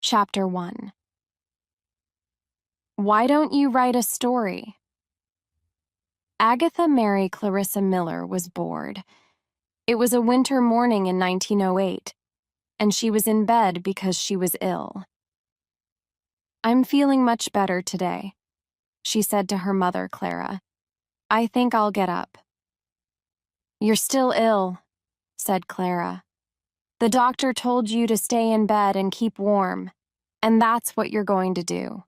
Chapter 1. Why don't you write a story? Agatha Mary Clarissa Miller was bored. It was a winter morning in 1908, and she was in bed because she was ill. "I'm feeling much better today," she said to her mother, Clara. "I think I'll get up." "You're still ill," said Clara. "The doctor told you to stay in bed and keep warm, and that's what you're going to do."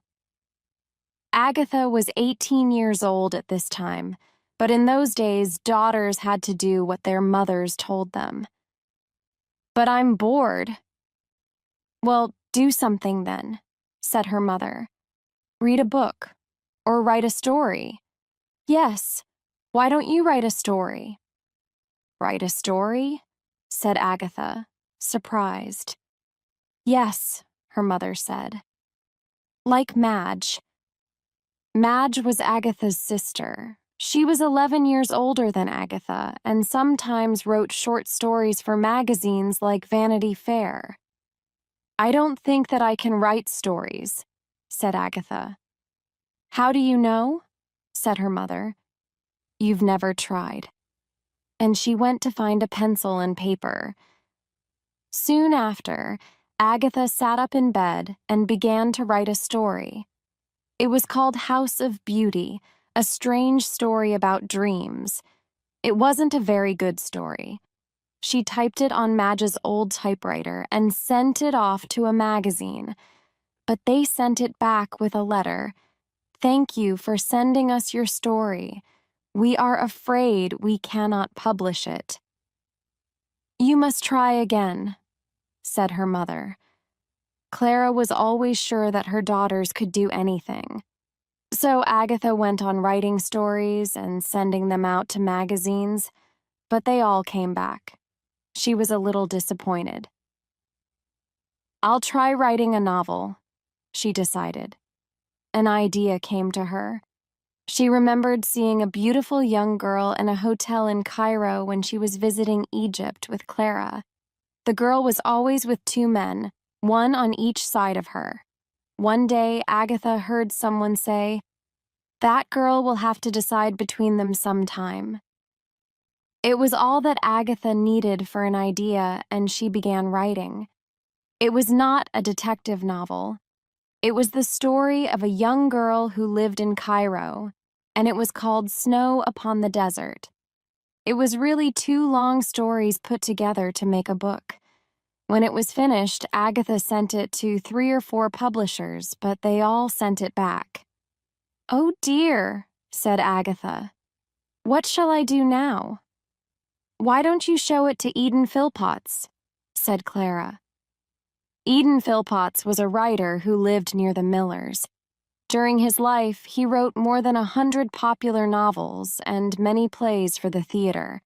Agatha was 18 years old at this time, but in those days, daughters had to do what their mothers told them. "But I'm bored." "Well, do something then," said her mother. "Read a book, or write a story." "Yes, why don't you write a story?" "Write a story?" said Agatha, surprised. "Yes," her mother said. "Like Madge." Madge was Agatha's sister. She was 11 years older than Agatha and sometimes wrote short stories for magazines like Vanity Fair. "I don't think that I can write stories," said Agatha. "How do you know?" said her mother. "You've never tried." And she went to find a pencil and paper. Soon after, Agatha sat up in bed and began to write a story. It was called House of Beauty, a strange story about dreams. It wasn't a very good story. She typed it on Madge's old typewriter and sent it off to a magazine. But they sent it back with a letter. "Thank you for sending us your story. We are afraid we cannot publish it." "You must try again," said her mother. Clara was always sure that her daughters could do anything. So Agatha went on writing stories and sending them out to magazines, but they all came back. She was a little disappointed. "I'll try writing a novel," she decided. An idea came to her. She remembered seeing a beautiful young girl in a hotel in Cairo when she was visiting Egypt with Clara. The girl was always with two men, one on each side of her. One day, Agatha heard someone say, "That girl will have to decide between them sometime." It was all that Agatha needed for an idea, and she began writing. It was not a detective novel. It was the story of a young girl who lived in Cairo, and it was called Snow Upon the Desert. It was really two long stories put together to make a book. When it was finished, Agatha sent it to 3 or 4 publishers, but they all sent it back. "Oh dear," said Agatha. "What shall I do now?" "Why don't you show it to Eden Phillpotts?" said Clara. Eden Phillpotts was a writer who lived near the Millers. During his life, he wrote more than 100 popular novels and many plays for the theater.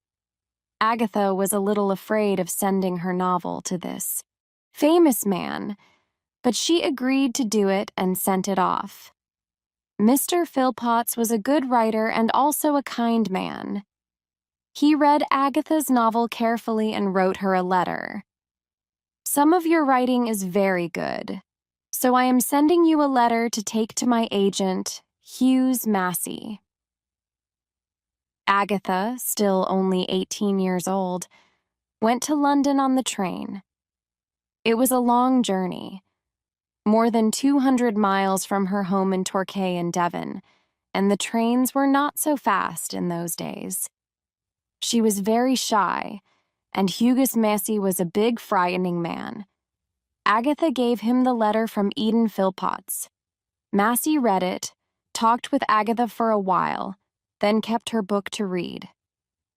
Agatha was a little afraid of sending her novel to this famous man, but she agreed to do it and sent it off. Mr. Phillpotts was a good writer and also a kind man. He read Agatha's novel carefully and wrote her a letter. "Some of your writing is very good, so I am sending you a letter to take to my agent, Hughes Massey." Agatha, still only 18 years old, went to London on the train. It was a long journey, more than 200 miles from her home in Torquay in Devon, and the trains were not so fast in those days. She was very shy, and Hughes Massey was a big, frightening man. Agatha gave him the letter from Eden Phillpotts. Massey read it, talked with Agatha for a while, then kept her book to read.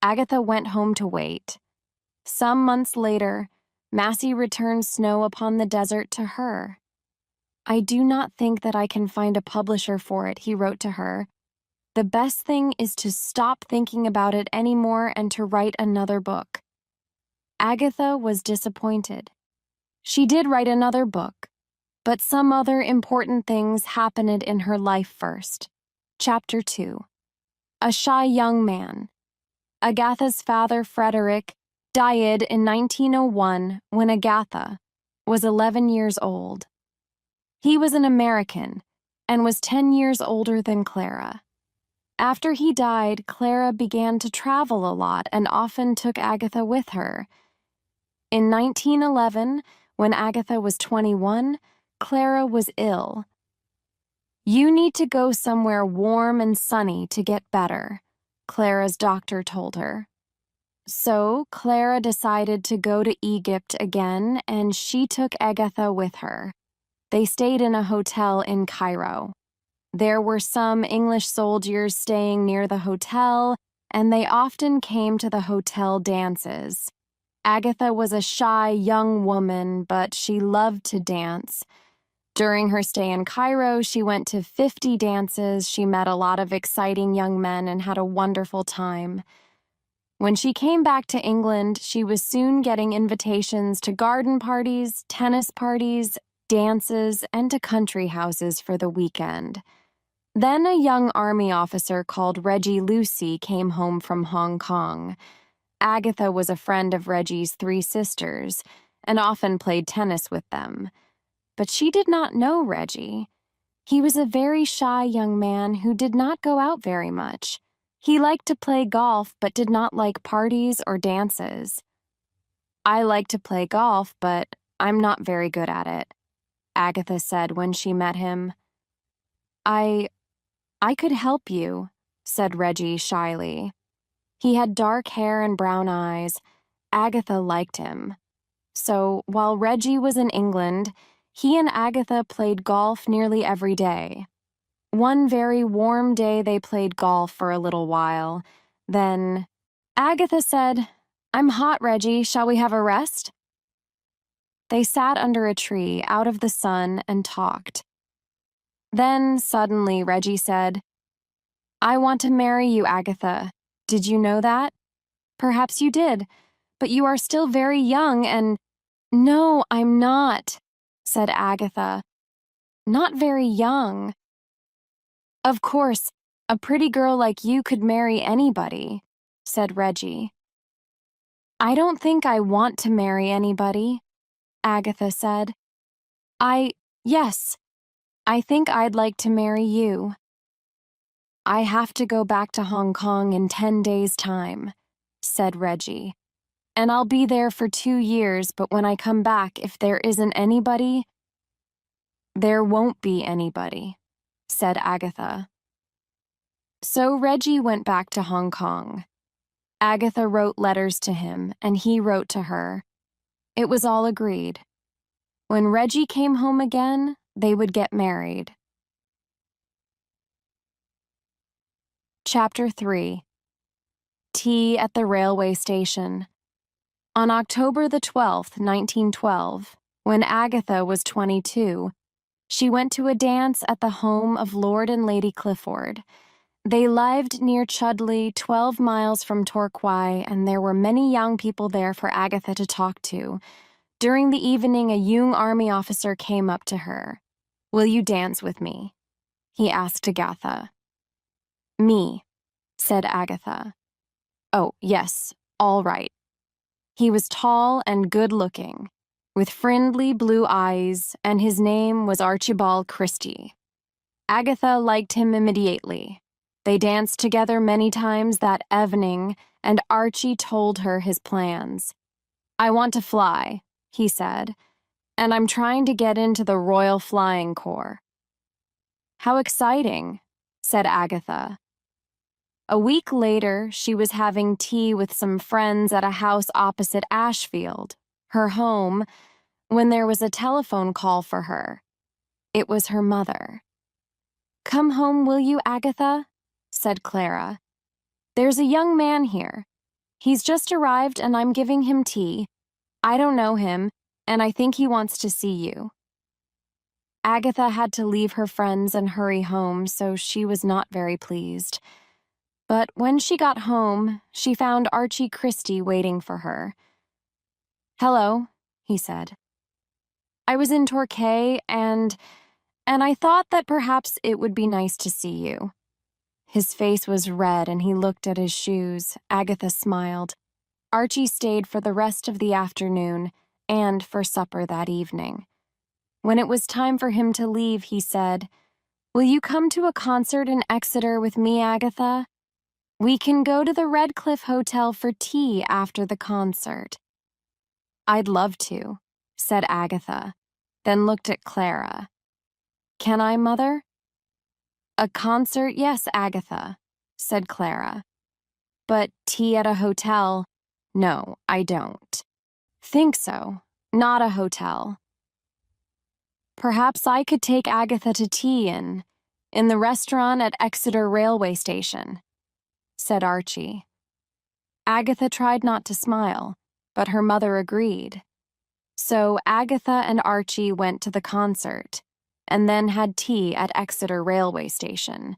Agatha went home to wait. Some months later, Massey returned Snow Upon the Desert to her. "I do not think that I can find a publisher for it," he wrote to her. "The best thing is to stop thinking about it anymore and to write another book." Agatha was disappointed. She did write another book, but some other important things happened in her life first. Chapter 2. A Shy Young Man. Agatha's father, Frederick, died in 1901 when Agatha was 11 years old. He was an American and was 10 years older than Clara. After he died, Clara began to travel a lot and often took Agatha with her. In 1911, when Agatha was 21, Clara was ill. "You need to go somewhere warm and sunny to get better," Clara's doctor told her. So Clara decided to go to Egypt again, and she took Agatha with her. They stayed in a hotel in Cairo. There were some English soldiers staying near the hotel, and they often came to the hotel dances. Agatha was a shy young woman, but she loved to dance. During her stay in Cairo, she went to 50 dances, she met a lot of exciting young men, and had a wonderful time. When she came back to England, she was soon getting invitations to garden parties, tennis parties, dances, and to country houses for the weekend. Then a young army officer called Reggie Lucy came home from Hong Kong. Agatha was a friend of Reggie's 3 sisters and often played tennis with them. But she did not know Reggie. He was a very shy young man who did not go out very much. He liked to play golf but did not like parties or dances. "I like to play golf, but I'm not very good at it," Agatha said when she met him. I could help you," said Reggie shyly. He had dark hair and brown eyes. Agatha liked him. So while Reggie was in England, he and Agatha played golf nearly every day. One very warm day they played golf for a little while. Then Agatha said, "I'm hot, Reggie. Shall we have a rest?" They sat under a tree, out of the sun, and talked. Then, suddenly, Reggie said, "I want to marry you, Agatha. Did you know that? Perhaps you did, but you are still very young and—" "No, I'm not," said Agatha. "Not very young." "Of course, a pretty girl like you could marry anybody," said Reggie. "I don't think I want to marry anybody," Agatha said. Yes, I think I'd like to marry you." "I have to go back to Hong Kong in 10 days' time," said Reggie. "And I'll be there for 2 years, but when I come back, if there isn't anybody—" "There won't be anybody," said Agatha. So Reggie went back to Hong Kong. Agatha wrote letters to him, and he wrote to her. It was all agreed. When Reggie came home again, they would get married. Chapter 3. Tea at the Railway Station. On October the 12th, 1912, when Agatha was 22, she went to a dance at the home of Lord and Lady Clifford. They lived near Chudley, 12 miles from Torquay, and there were many young people there for Agatha to talk to. During the evening, a young army officer came up to her. "Will you dance with me?" he asked Agatha. "Me," said Agatha. "Oh, yes, all right." He was tall and good-looking, with friendly blue eyes, and his name was Archibald Christie. Agatha liked him immediately. They danced together many times that evening, and Archie told her his plans. "I want to fly," he said, "and I'm trying to get into the Royal Flying Corps." "How exciting," said Agatha. A week later, she was having tea with some friends at a house opposite Ashfield, her home, when there was a telephone call for her. It was her mother. "Come home, will you, Agatha?" said Clara. "There's a young man here. He's just arrived and I'm giving him tea. I don't know him, and I think he wants to see you." Agatha had to leave her friends and hurry home, so she was not very pleased. But when she got home, she found Archie Christie waiting for her. "Hello," he said. "I was in Torquay and I thought that perhaps it would be nice to see you." His face was red and he looked at his shoes. Agatha smiled. Archie stayed for the rest of the afternoon and for supper that evening. When it was time for him to leave, he said, "Will you come to a concert in Exeter with me, Agatha? We can go to the Redcliffe Hotel for tea after the concert." "I'd love to," said Agatha, then looked at Clara. "Can I, Mother?" "A concert, yes, Agatha," said Clara. "But tea at a hotel, no, I don't think so. Not a hotel." "Perhaps I could take Agatha to tea in the restaurant at Exeter railway station," said Archie. Agatha tried not to smile, but her mother agreed. So Agatha and Archie went to the concert, and then had tea at Exeter railway station.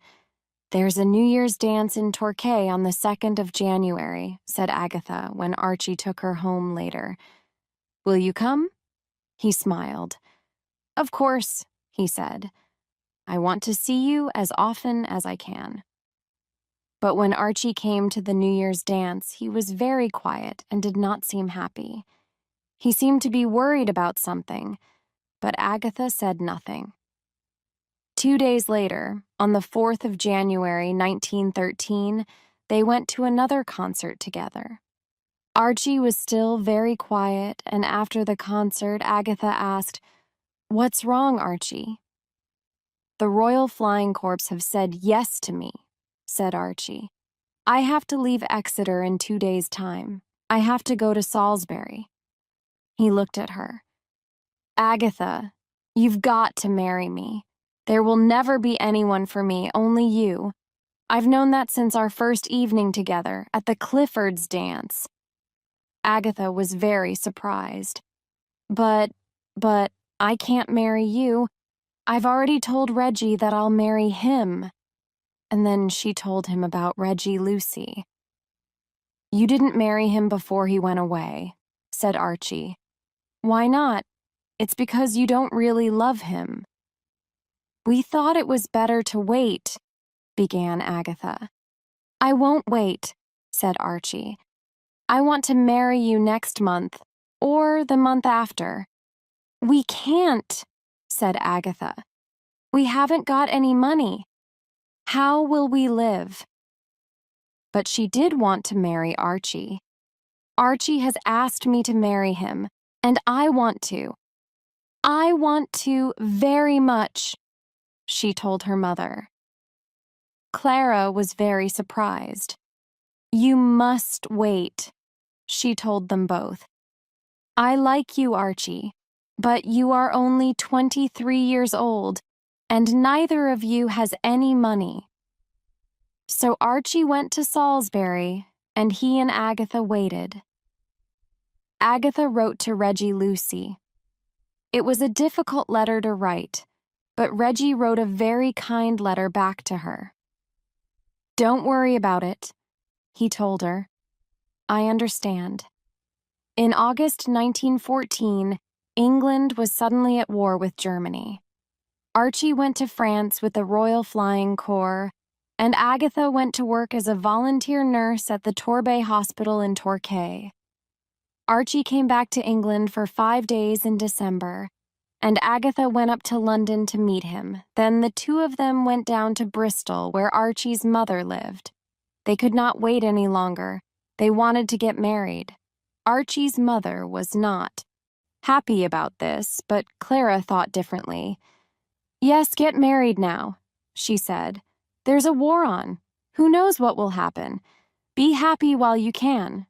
"There's a New Year's dance in Torquay on the 2nd of January, said Agatha when Archie took her home later. "Will you come?" He smiled. "Of course," he said. "I want to see you as often as I can." But when Archie came to the New Year's dance, he was very quiet and did not seem happy. He seemed to be worried about something, but Agatha said nothing. 2 days later, on the 4th of January, 1913, they went to another concert together. Archie was still very quiet, and after the concert, Agatha asked, "What's wrong, Archie?" "The Royal Flying Corps have said yes to me," said Archie. "I have to leave Exeter in 2 days' time. I have to go to Salisbury." He looked at her. "Agatha, you've got to marry me. There will never be anyone for me, only you. I've known that since our first evening together at the Cliffords' dance." Agatha was very surprised. But, I can't marry you. I've already told Reggie that I'll marry him." And then she told him about Reggie Lucy. "You didn't marry him before he went away," said Archie. "Why not? It's because you don't really love him." "We thought it was better to wait," began Agatha. "I won't wait," said Archie. "I want to marry you next month, or the month after." "We can't," said Agatha. "We haven't got any money. How will we live?" But she did want to marry Archie. "Archie has asked me to marry him, and I want to. I want to very much," she told her mother. Clara was very surprised. "You must wait," she told them both. "I like you, Archie, but you are only 23 years old, and neither of you has any money." So Archie went to Salisbury, and he and Agatha waited. Agatha wrote to Reggie Lucy. It was a difficult letter to write, but Reggie wrote a very kind letter back to her. "Don't worry about it," he told her. "I understand." In August 1914, England was suddenly at war with Germany. Archie went to France with the Royal Flying Corps, and Agatha went to work as a volunteer nurse at the Torbay Hospital in Torquay. Archie came back to England for 5 days in December, and Agatha went up to London to meet him. Then the two of them went down to Bristol, where Archie's mother lived. They could not wait any longer. They wanted to get married. Archie's mother was not happy about this, but Clara thought differently. "Yes, get married now," she said. "There's a war on. Who knows what will happen? Be happy while you can."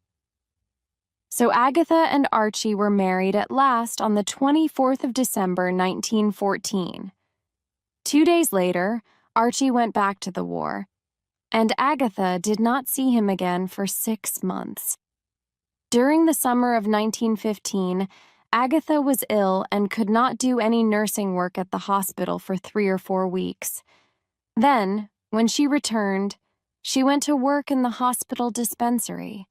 So Agatha and Archie were married at last on the 24th of December, 1914. 2 days later, Archie went back to the war, and Agatha did not see him again for 6 months. During the summer of 1915, Agatha was ill and could not do any nursing work at the hospital for 3 or 4 weeks. Then, when she returned, she went to work in the hospital dispensary.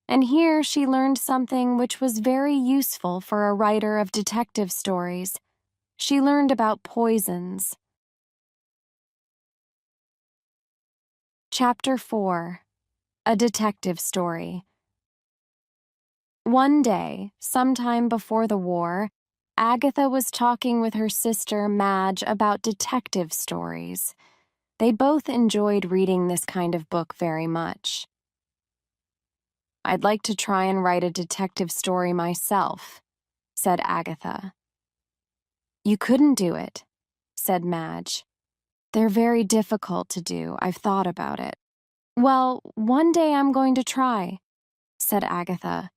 And here she learned something which was very useful for a writer of detective stories. She learned about poisons. Chapter 4. A Detective Story. One day, sometime before the war, Agatha was talking with her sister Madge about detective stories. They both enjoyed reading this kind of book very much. "I'd like to try and write a detective story myself," said Agatha. "You couldn't do it," said Madge. "They're very difficult to do. I've thought about it." "Well, one day I'm going to try," said Agatha.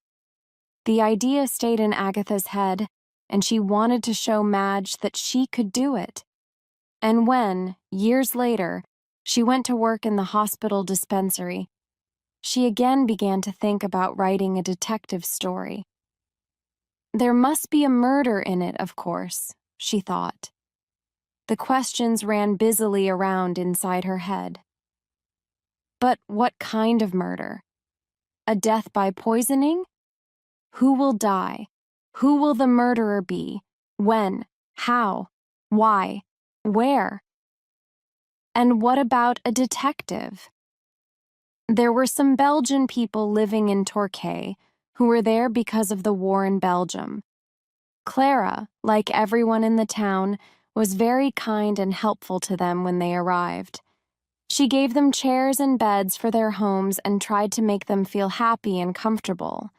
The idea stayed in Agatha's head, and she wanted to show Madge that she could do it. And when, years later, she went to work in the hospital dispensary, she again began to think about writing a detective story. There must be a murder in it, of course, she thought. The questions ran busily around inside her head. But what kind of murder? A death by poisoning? Who will die? Who will the murderer be? When? How? Why? Where? And what about a detective? There were some Belgian people living in Torquay who were there because of the war in Belgium. Clara, like everyone in the town, was very kind and helpful to them when they arrived. She gave them chairs and beds for their homes and tried to make them feel happy and comfortable.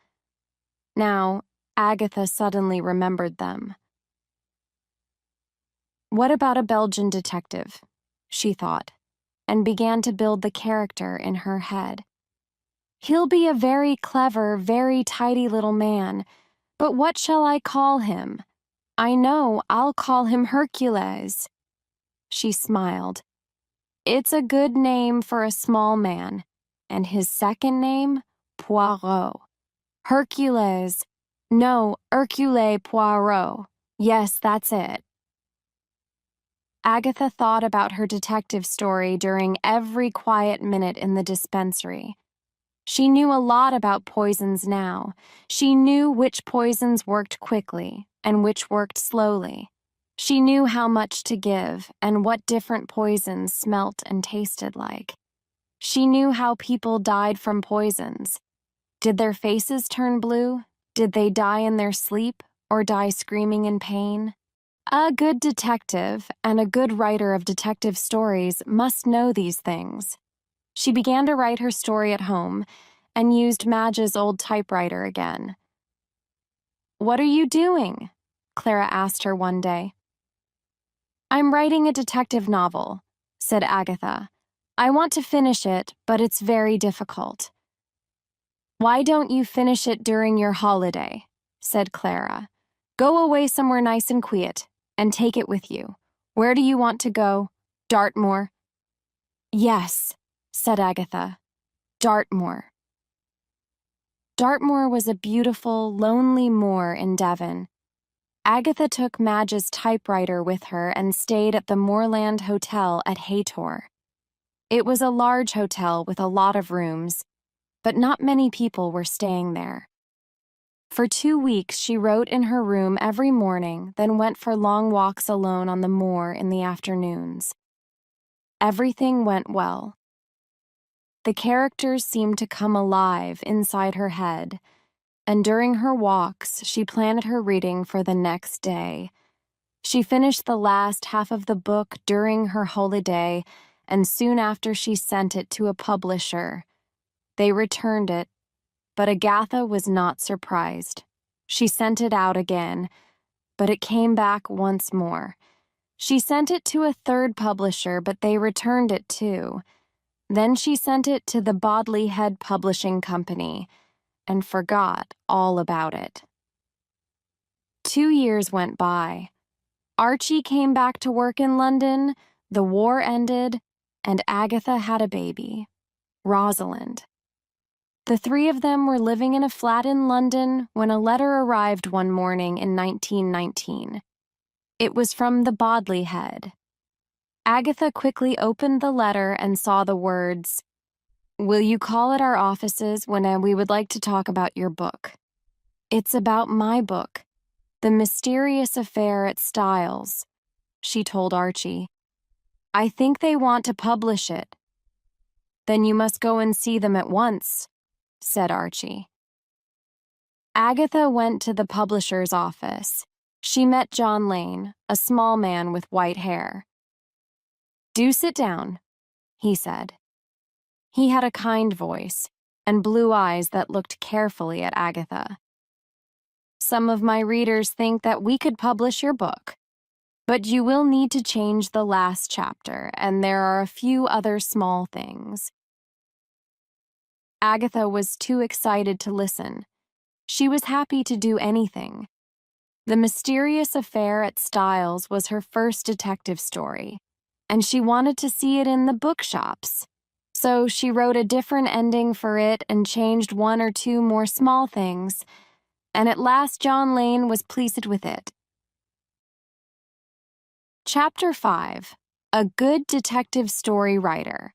Now, Agatha suddenly remembered them. What about a Belgian detective? She thought, and began to build the character in her head. He'll be a very clever, very tidy little man, but what shall I call him? I know, I'll call him Hercules. She smiled. It's a good name for a small man, and his second name, Poirot. Hercules. No, Hercule Poirot. Yes, that's it. Agatha thought about her detective story during every quiet minute in the dispensary. She knew a lot about poisons now. She knew which poisons worked quickly and which worked slowly. She knew how much to give and what different poisons smelt and tasted like. She knew how people died from poisons. Did their faces turn blue? Did they die in their sleep or die screaming in pain? A good detective and a good writer of detective stories must know these things. She began to write her story at home and used Madge's old typewriter again. "What are you doing?" Clara asked her one day. "I'm writing a detective novel," said Agatha. "I want to finish it, but it's very difficult." "Why don't you finish it during your holiday?" said Clara. "Go away somewhere nice and quiet, and take it with you. Where do you want to go? Dartmoor?" "Yes," said Agatha. "Dartmoor." Dartmoor was a beautiful, lonely moor in Devon. Agatha took Madge's typewriter with her and stayed at the Moorland Hotel at Haytor. It was a large hotel with a lot of rooms, but not many people were staying there. For 2 weeks, she wrote in her room every morning, then went for long walks alone on the moor in the afternoons. Everything went well. The characters seemed to come alive inside her head, and during her walks, she planned her reading for the next day. She finished the last half of the book during her holiday, and soon after she sent it to a publisher. They returned it, but Agatha was not surprised. She sent it out again, but it came back once more. She sent it to a third publisher, but they returned it too. Then she sent it to the Bodley Head Publishing Company and forgot all about it. 2 years went by. Archie came back to work in London, the war ended, and Agatha had a baby, Rosalind. The three of them were living in a flat in London when a letter arrived one morning in 1919. It was from the Bodley Head. Agatha quickly opened the letter and saw the words, "Will you call at our offices when we would like to talk about your book?" "It's about my book, The Mysterious Affair at Styles," she told Archie. "I think they want to publish it." "Then you must go and see them at once," said Archie. Agatha went to the publisher's office. She met John Lane, a small man with white hair. "Do sit down," he said. He had a kind voice and blue eyes that looked carefully at Agatha. "Some of my readers think that we could publish your book, but you will need to change the last chapter, and there are a few other small things." Agatha was too excited to listen. She was happy to do anything. The Mysterious Affair at Styles was her first detective story, and she wanted to see it in the bookshops. So she wrote a different ending for it and changed one or two more small things, and at last John Lane was pleased with it. Chapter 5. A Good Detective Story Writer.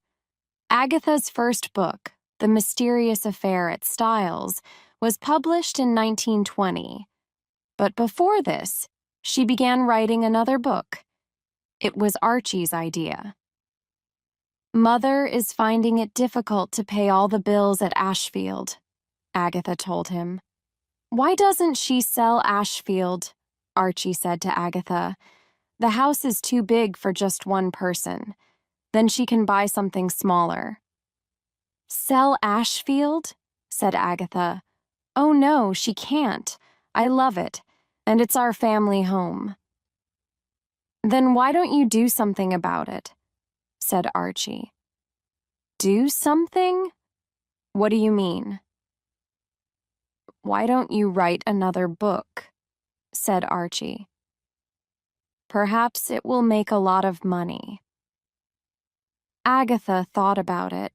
Agatha's first book, The Mysterious Affair at Styles, was published in 1920. But before this, she began writing another book. It was Archie's idea. "Mother is finding it difficult to pay all the bills at Ashfield," Agatha told him. "Why doesn't she sell Ashfield?" Archie said to Agatha. "The house is too big for just one person. Then she can buy something smaller." "Sell Ashfield?" said Agatha. "Oh no, she can't. I love it, and it's our family home." "Then why don't you do something about it?" said Archie. "Do something? What do you mean?" "Why don't you write another book?" said Archie. "Perhaps it will make a lot of money." Agatha thought about it.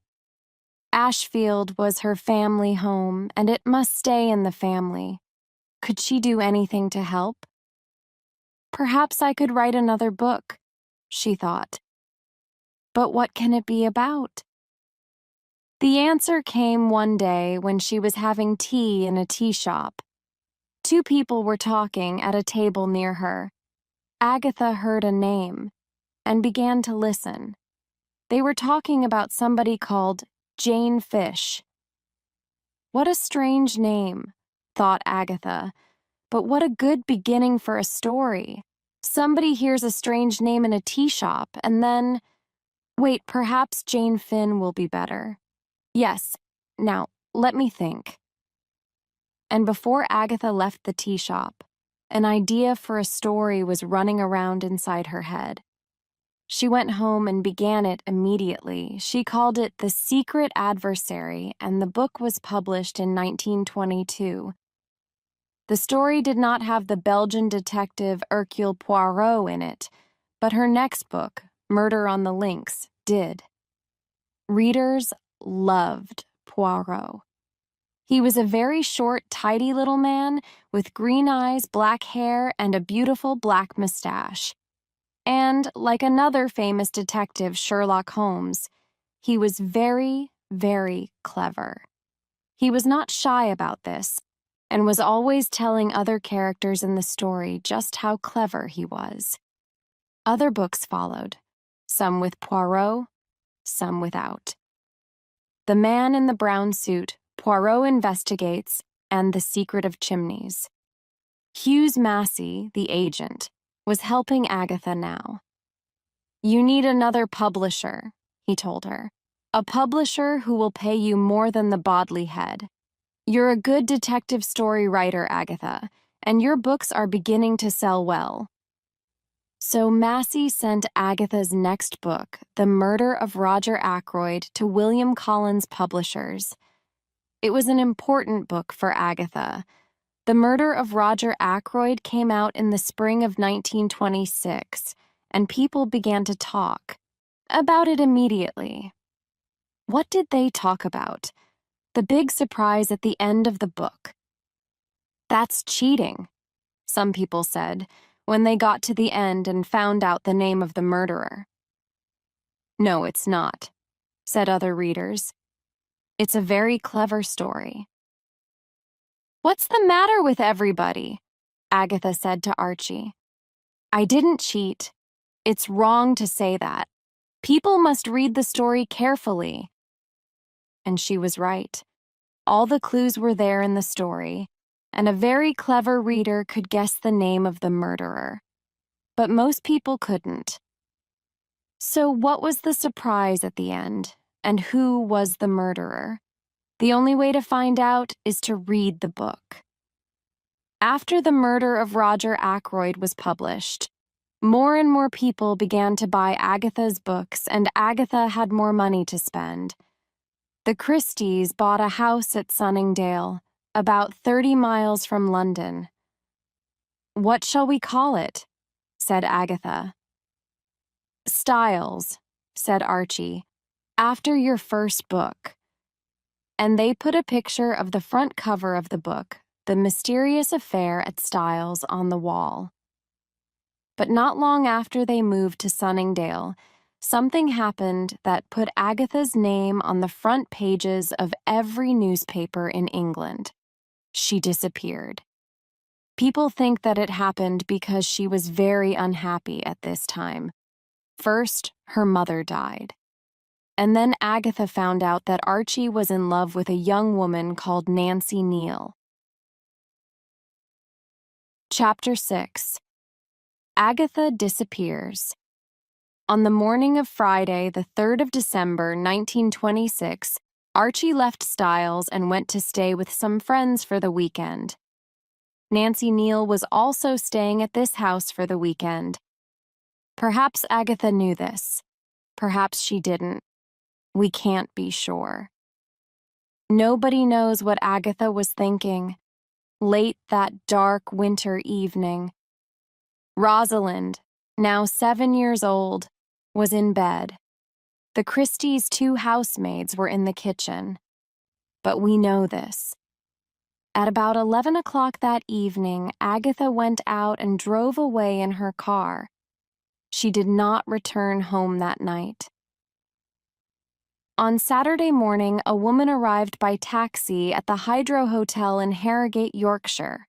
Ashfield was her family home, and it must stay in the family. Could she do anything to help? "Perhaps I could write another book," she thought. "But what can it be about?" The answer came one day when she was having tea in a tea shop. Two people were talking at a table near her. Agatha heard a name and began to listen. They were talking about somebody called Jane Fish. "What a strange name," thought Agatha, "but what a good beginning for a story. Somebody hears a strange name in a tea shop and then... Wait, perhaps Jane Finn will be better. Yes, now, let me think." And before Agatha left the tea shop, an idea for a story was running around inside her head. She went home and began it immediately. She called it The Secret Adversary, and the book was published in 1922. The story did not have the Belgian detective Hercule Poirot in it, but her next book, Murder on the Links, did. Readers loved Poirot. He was a very short, tidy little man with green eyes, black hair, and a beautiful black mustache. And, like another famous detective, Sherlock Holmes, he was very, very clever. He was not shy about this, and was always telling other characters in the story just how clever he was. Other books followed, some with Poirot, some without. The Man in the Brown Suit, Poirot Investigates, and The Secret of Chimneys. Hughes Massey, the agent, was helping Agatha now. "You need another publisher," he told her. "A publisher who will pay you more than the Bodley Head. You're a good detective story writer, Agatha, and your books are beginning to sell well." So Massey sent Agatha's next book, The Murder of Roger Ackroyd, to William Collins Publishers. It was an important book for Agatha. The Murder of Roger Ackroyd came out in the spring of 1926, and people began to talk about it immediately. What did they talk about? The big surprise at the end of the book. "That's cheating," some people said, when they got to the end and found out the name of the murderer. "No, it's not," said other readers. "It's a very clever story." "What's the matter with everybody?" Agatha said to Archie. "I didn't cheat. It's wrong to say that. People must read the story carefully." And she was right. All the clues were there in the story, and a very clever reader could guess the name of the murderer. But most people couldn't. So what was the surprise at the end, and who was the murderer? The only way to find out is to read the book. After The Murder of Roger Ackroyd was published, more and more people began to buy Agatha's books, and Agatha had more money to spend. The Christies bought a house at Sunningdale, about 30 miles from London. "What shall we call it?" said Agatha. "Styles," said Archie, "after your first book." And they put a picture of the front cover of the book, The Mysterious Affair at Styles, on the wall. But not long after they moved to Sunningdale, something happened that put Agatha's name on the front pages of every newspaper in England. She disappeared. People think that it happened because she was very unhappy at this time. First, her mother died. And then Agatha found out that Archie was in love with a young woman called Nancy Neal. Chapter 6. Agatha Disappears. On the morning of Friday, the 3rd of December, 1926, Archie left Styles and went to stay with some friends for the weekend. Nancy Neal was also staying at this house for the weekend. Perhaps Agatha knew this. Perhaps she didn't. We can't be sure. Nobody knows what Agatha was thinking late that dark winter evening. Rosalind, now 7 years old, was in bed. The Christies' 2 housemaids were in the kitchen. But we know this. At about 11 o'clock that evening, Agatha went out and drove away in her car. She did not return home that night. On Saturday morning, a woman arrived by taxi at the Hydro Hotel in Harrogate, Yorkshire.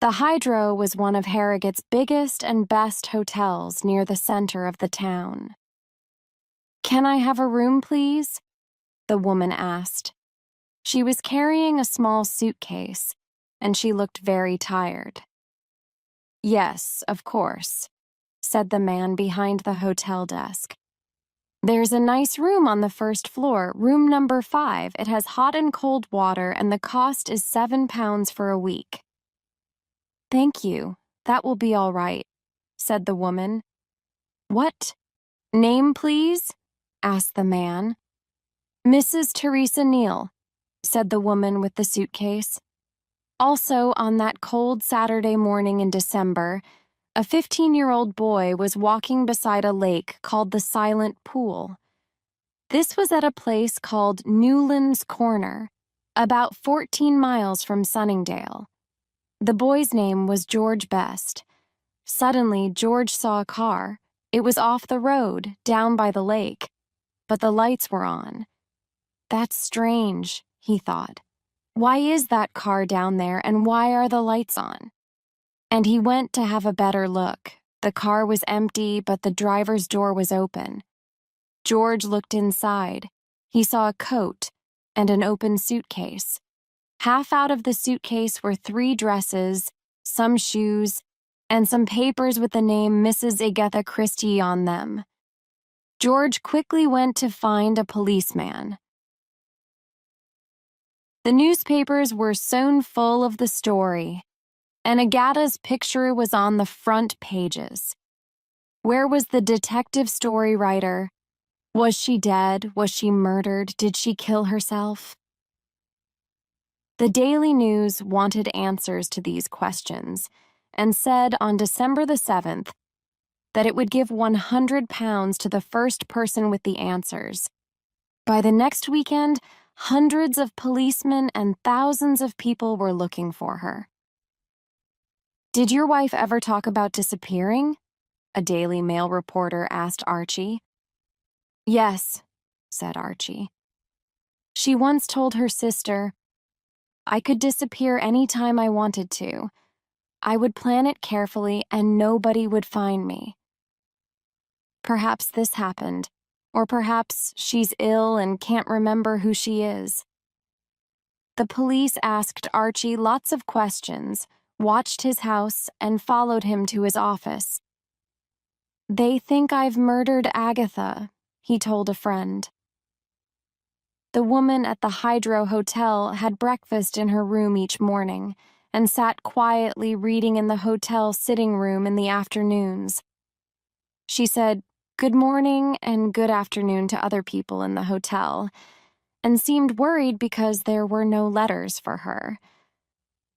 The Hydro was one of Harrogate's biggest and best hotels near the center of the town. "Can I have a room, please?" the woman asked. She was carrying a small suitcase, and she looked very tired. "Yes, of course," said the man behind the hotel desk. "There's a nice room on the first floor, room number 5. It has hot and cold water, and the cost is £7 for a week." "Thank you. That will be all right," said the woman. "What name, please?" asked the man. "Mrs. Teresa Neal," said the woman with the suitcase. Also, on that cold Saturday morning in December, a 15-year-old boy was walking beside a lake called the Silent Pool. This was at a place called Newlands Corner, about 14 miles from Sunningdale. The boy's name was George Best. Suddenly, George saw a car. It was off the road, down by the lake, but the lights were on. "That's strange," he thought. "Why is that car down there, and why are the lights on?" And he went to have a better look. The car was empty, but the driver's door was open. George looked inside. He saw a coat and an open suitcase. Half out of the suitcase were 3 dresses, some shoes, and some papers with the name Mrs. Agatha Christie on them. George quickly went to find a policeman. The newspapers were sewn full of the story, and Agatha's picture was on the front pages. Where was the detective story writer? Was she dead? Was she murdered? Did she kill herself? The Daily News wanted answers to these questions and said on December the 7th that it would give £100 to the first person with the answers. By the next weekend, hundreds of policemen and thousands of people were looking for her. "Did your wife ever talk about disappearing?" a Daily Mail reporter asked Archie. "Yes," said Archie. "She once told her sister, 'I could disappear any time I wanted to. I would plan it carefully and nobody would find me.' Perhaps this happened, or perhaps she's ill and can't remember who she is." The police asked Archie lots of questions, watched his house, and followed him to his office. "They think I've murdered Agatha," he told a friend. The woman at the Hydro Hotel had breakfast in her room each morning and sat quietly reading in the hotel sitting room in the afternoons. She said good morning and good afternoon to other people in the hotel, and seemed worried because there were no letters for her.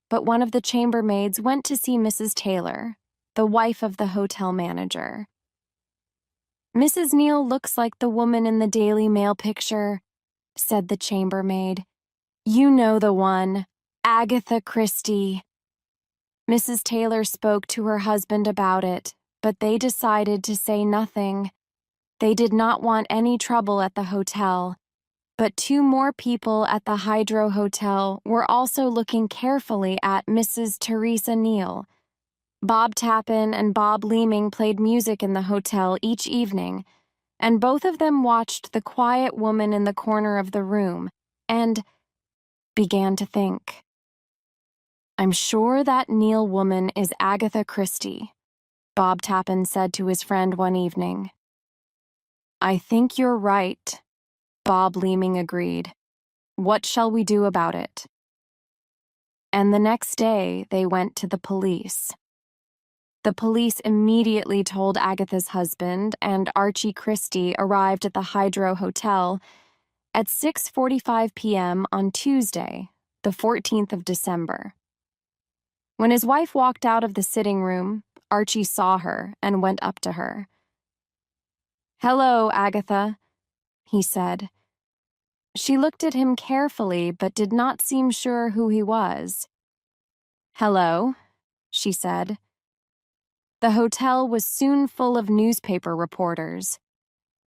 But one of the chambermaids went to see Mrs. Taylor, the wife of the hotel manager. "Mrs. Neal looks like the woman in the Daily Mail picture," said the chambermaid. "You know the one, Agatha Christie." Mrs. Taylor spoke to her husband about it, but they decided to say nothing. They did not want any trouble at the hotel, but two more people at the Hydro Hotel were also looking carefully at Mrs. Teresa Neal. Bob Tappan and Bob Leeming played music in the hotel each evening, and both of them watched the quiet woman in the corner of the room and began to think. "I'm sure that Neal woman is Agatha Christie," Bob Tappan said to his friend one evening. "I think you're right," Bob Leeming agreed. "What shall we do about it?" And the next day they went to the police. The police immediately told Agatha's husband, and Archie Christie arrived at the Hydro Hotel at 6:45 p.m. on Tuesday, the 14th of December. When his wife walked out of the sitting room, Archie saw her and went up to her. "Hello, Agatha," he said. She looked at him carefully but did not seem sure who he was. "Hello," she said. The hotel was soon full of newspaper reporters.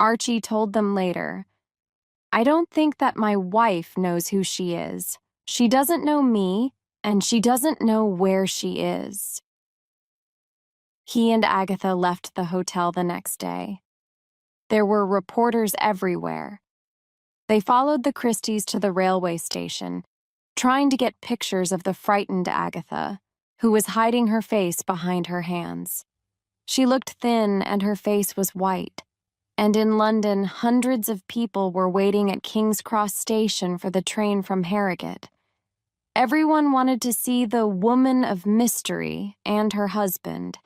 Archie told them later, "I don't think that my wife knows who she is. She doesn't know me, and she doesn't know where she is." He and Agatha left the hotel the next day. There were reporters everywhere. They followed the Christies to the railway station, trying to get pictures of the frightened Agatha, who was hiding her face behind her hands. She looked thin and her face was white, and in London hundreds of people were waiting at King's Cross Station for the train from Harrogate. Everyone wanted to see the woman of mystery and her husband.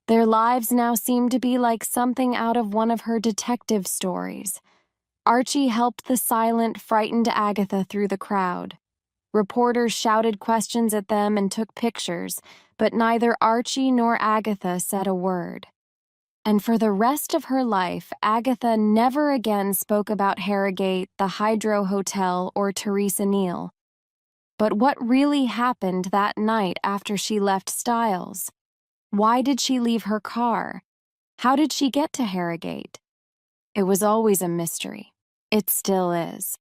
Their lives now seemed to be like something out of one of her detective stories. Archie helped the silent, frightened Agatha through the crowd. Reporters shouted questions at them and took pictures, but neither Archie nor Agatha said a word. And for the rest of her life, Agatha never again spoke about Harrogate, the Hydro Hotel, or Teresa Neal. But what really happened that night after she left Styles? Why did she leave her car? How did she get to Harrogate? It was always a mystery. It still is.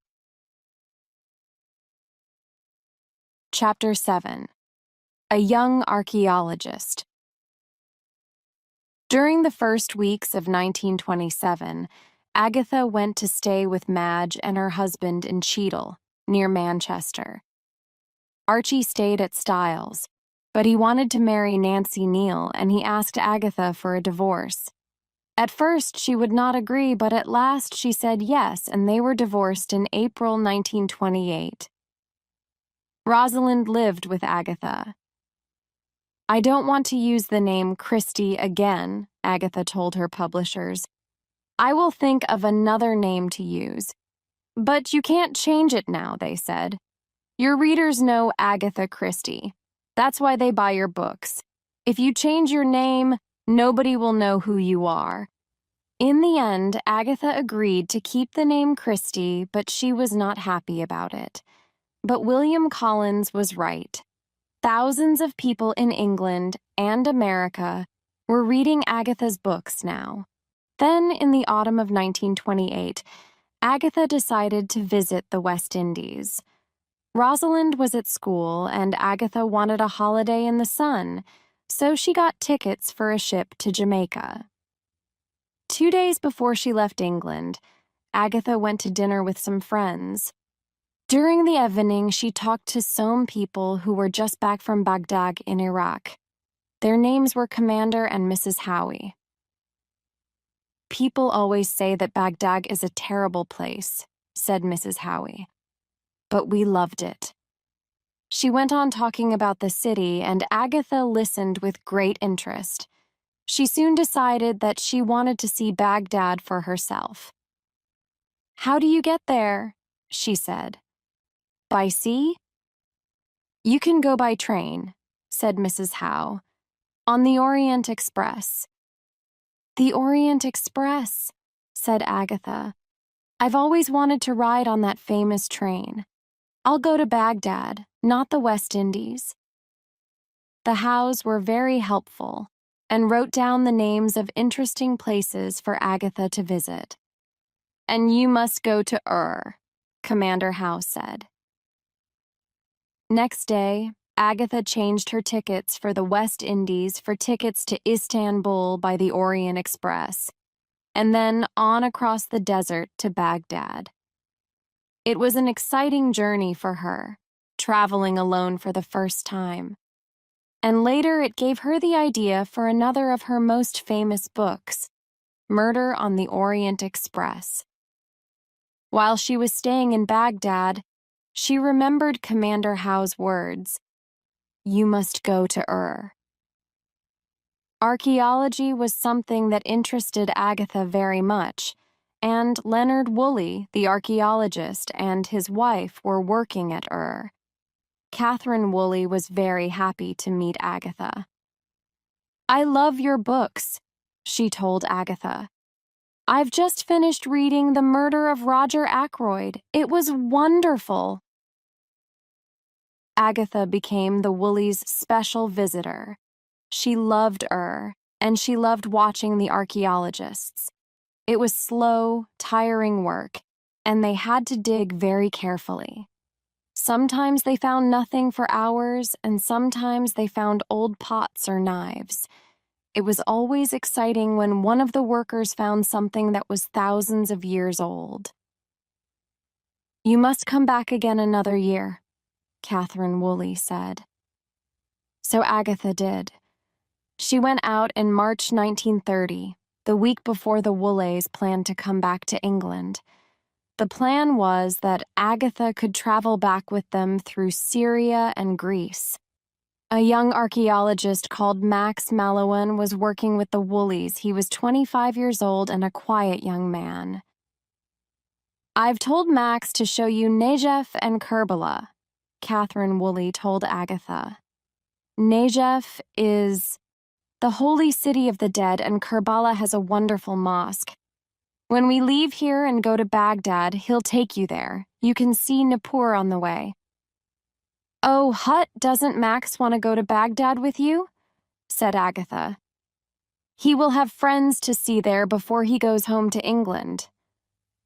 Chapter 7. A Young Archaeologist. During the first weeks of 1927, Agatha went to stay with Madge and her husband in Cheadle, near Manchester. Archie stayed at Styles, but he wanted to marry Nancy Neal and he asked Agatha for a divorce. At first, she would not agree, but at last she said yes, and they were divorced in April 1928. Rosalind lived with Agatha. "I don't want to use the name Christie again," Agatha told her publishers. "I will think of another name to use." "But you can't change it now," they said. "Your readers know Agatha Christie. That's why they buy your books. If you change your name, nobody will know who you are." In the end, Agatha agreed to keep the name Christie, but she was not happy about it. But William Collins was right. Thousands of people in England and America were reading Agatha's books now. Then, in the autumn of 1928, Agatha decided to visit the West Indies. Rosalind was at school, and Agatha wanted a holiday in the sun, so she got tickets for a ship to Jamaica. 2 days before she left England, Agatha went to dinner with some friends. During the evening, she talked to some people who were just back from Baghdad in Iraq. Their names were Commander and Mrs. Howie. "People always say that Baghdad is a terrible place," said Mrs. Howie. "But we loved it." She went on talking about the city, and Agatha listened with great interest. She soon decided that she wanted to see Baghdad for herself. "How do you get there?" she said. "By sea?" "You can go by train," said Mrs. Howe, "on the Orient Express." "The Orient Express," said Agatha. "I've always wanted to ride on that famous train. I'll go to Baghdad, not the West Indies." The Howes were very helpful and wrote down the names of interesting places for Agatha to visit. "And you must go to Commander Howe said. Next day, Agatha changed her tickets for the West Indies for tickets to Istanbul by the Orient Express, and then on across the desert to Baghdad. It was an exciting journey for her, traveling alone for the first time. And later it gave her the idea for another of her most famous books, Murder on the Orient Express. While she was staying in Baghdad, she remembered Commander Howe's words, "You must go to Archaeology was something that interested Agatha very much, and Leonard Woolley, the archaeologist, and his wife were working at Catherine Woolley was very happy to meet Agatha. "I love your books," she told Agatha. "I've just finished reading The Murder of Roger Ackroyd. It was wonderful." Agatha became the Woolleys' special visitor. She loved and she loved watching the archaeologists. It was slow, tiring work, and they had to dig very carefully. Sometimes they found nothing for hours, and sometimes they found old pots or knives. It was always exciting when one of the workers found something that was thousands of years old. "You must come back again another year," Catherine Woolley said. So Agatha did. She went out in March 1930, the week before the Woolleys planned to come back to England. The plan was that Agatha could travel back with them through Syria and Greece. A young archaeologist called Max Mallowan was working with the Woolleys. He was 25 years old and a quiet young man. "I've told Max to show you Najaf and Kerbala," Catherine Woolley told Agatha. "Najaf is the holy city of the dead, and Kerbala has a wonderful mosque. When we leave here and go to Baghdad, he'll take you there. You can see Nippur on the way." "Oh, doesn't Max want to go to Baghdad with you?" said Agatha. "He will have friends to see there before he goes home to England."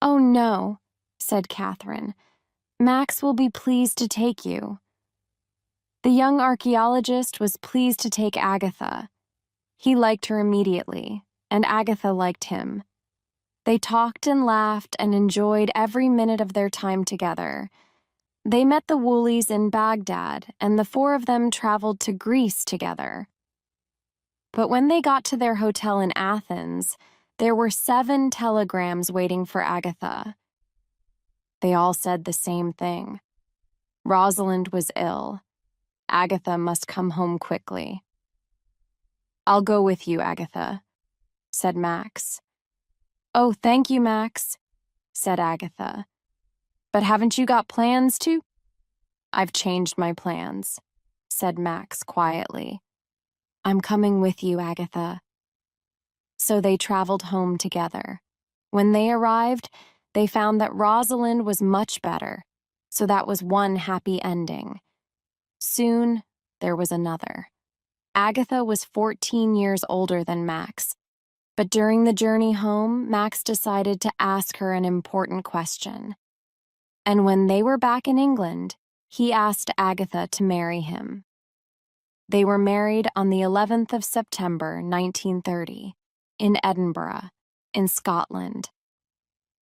"Oh, no," said Catherine. "Max will be pleased to take you." The young archaeologist was pleased to take Agatha. He liked her immediately, and Agatha liked him. They talked and laughed and enjoyed every minute of their time together. They met the Woolleys in Baghdad, and the four of them traveled to Greece together. But when they got to their hotel in Athens, there were 7 telegrams waiting for Agatha. They all said the same thing. Rosalind was ill. Agatha must come home quickly. "I'll go with you, Agatha," said Max. "Oh, thank you, Max," said Agatha. "But haven't you got plans to?" "I've changed my plans," said Max quietly. "I'm coming with you, Agatha." So they traveled home together. When they arrived, they found that Rosalind was much better, so that was one happy ending. Soon, there was another. Agatha was 14 years older than Max, but during the journey home, Max decided to ask her an important question. And when they were back in England, he asked Agatha to marry him. They were married on the 11th of September, 1930, in Edinburgh, in Scotland.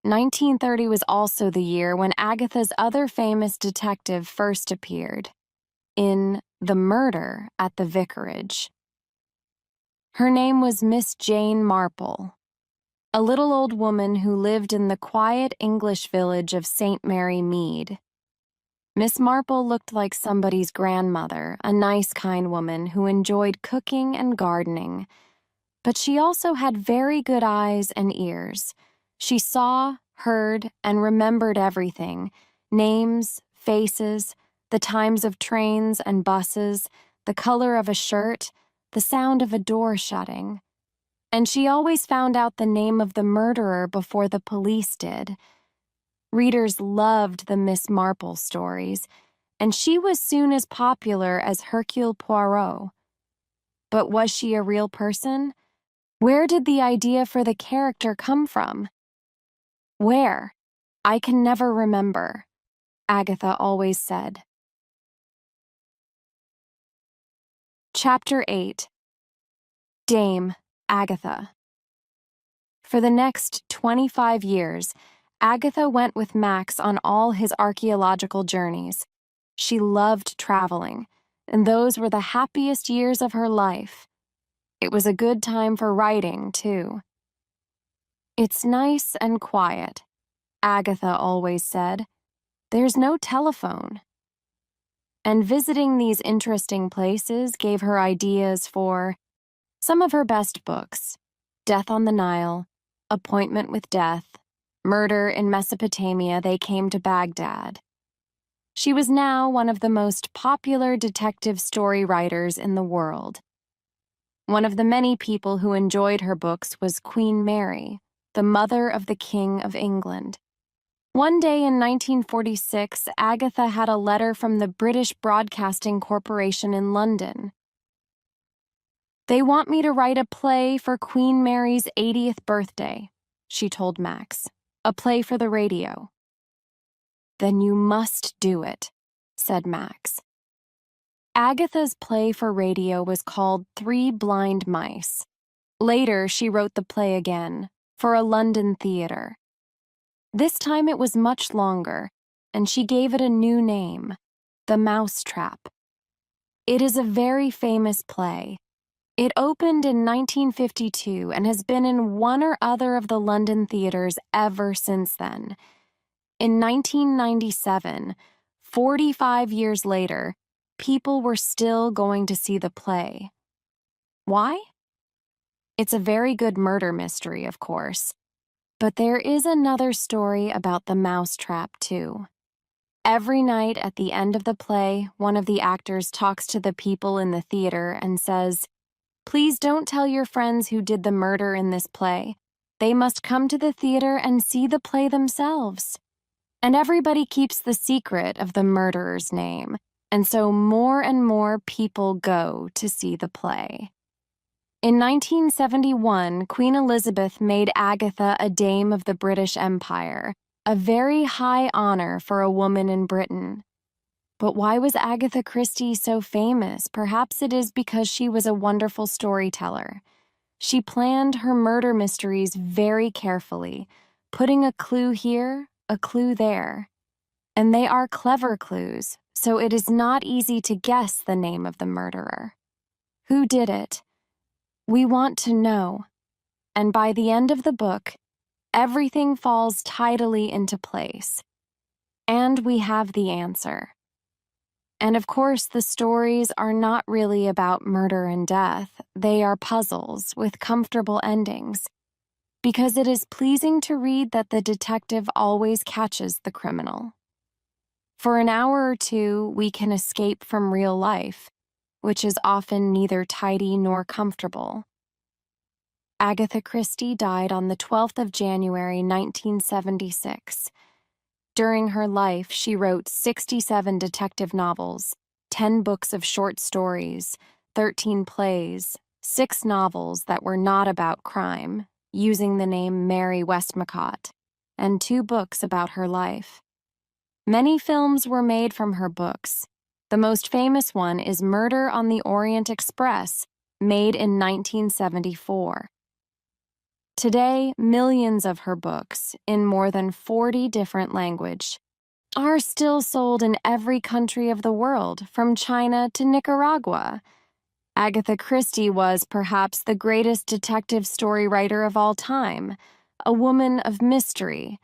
1930 was also the year when Agatha's other famous detective first appeared, in The Murder at the Vicarage. Her name was Miss Jane Marple, a little old woman who lived in the quiet English village of St. Mary Mead. Miss Marple looked like somebody's grandmother, a nice, kind woman who enjoyed cooking and gardening. But she also had very good eyes and ears. She saw, heard, and remembered everything: names, faces, the times of trains and buses, the color of a shirt, the sound of a door shutting. And she always found out the name of the murderer before the police did. Readers loved the Miss Marple stories, and she was soon as popular as Hercule Poirot. But was she a real person? Where did the idea for the character come from? Where? I can never remember, Agatha always said. Chapter 8. Dame Agatha. For the next 25 years, Agatha went with Max on all his archaeological journeys. She loved traveling, and those were the happiest years of her life. It was a good time for writing, too. It's nice and quiet, Agatha always said. There's no telephone. And visiting these interesting places gave her ideas for some of her best books: Death on the Nile, Appointment with Death, Murder in Mesopotamia, They Came to Baghdad. She was now one of the most popular detective story writers in the world. One of the many people who enjoyed her books was Queen Mary, the mother of the King of England. One day in 1946, Agatha had a letter from the British Broadcasting Corporation in London. "They want me to write a play for Queen Mary's 80th birthday," she told Max. "A play for the radio." "Then you must do it," said Max. Agatha's play for radio was called Three Blind Mice. Later, she wrote the play again, for a London theater. This time it was much longer, and she gave it a new name: The Mousetrap. It is a very famous play. It opened in 1952 and has been in one or other of the London theaters ever since then. In 1997, 45 years later, people were still going to see the play. Why? It's a very good murder mystery, of course. But there is another story about the mousetrap, too. Every night at the end of the play, one of the actors talks to the people in the theater and says, "Please don't tell your friends who did the murder in this play. They must come to the theater and see the play themselves." And everybody keeps the secret of the murderer's name, and so more and more people go to see the play. In 1971, Queen Elizabeth made Agatha a Dame of the British Empire, a very high honor for a woman in Britain. But why was Agatha Christie so famous? Perhaps it is because she was a wonderful storyteller. She planned her murder mysteries very carefully, putting a clue here, a clue there. And they are clever clues, so it is not easy to guess the name of the murderer. Who did it? We want to know. And by the end of the book, everything falls tidily into place. And we have the answer. And of course, the stories are not really about murder and death. They are puzzles with comfortable endings, because it is pleasing to read that the detective always catches the criminal. For an hour or two, we can escape from real life, which is often neither tidy nor comfortable. Agatha Christie died on the 12th of January, 1976. During her life, she wrote 67 detective novels, 10 books of short stories, 13 plays, 6 novels that were not about crime, using the name Mary Westmacott, and 2 books about her life. Many films were made from her books. The most famous one is Murder on the Orient Express, made in 1974. Today, millions of her books, in more than 40 different languages, are still sold in every country of the world, from China to Nicaragua. Agatha Christie was perhaps the greatest detective story writer of all time, a woman of mystery,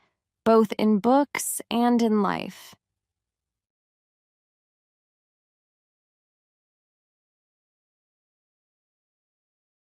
both in books and in life.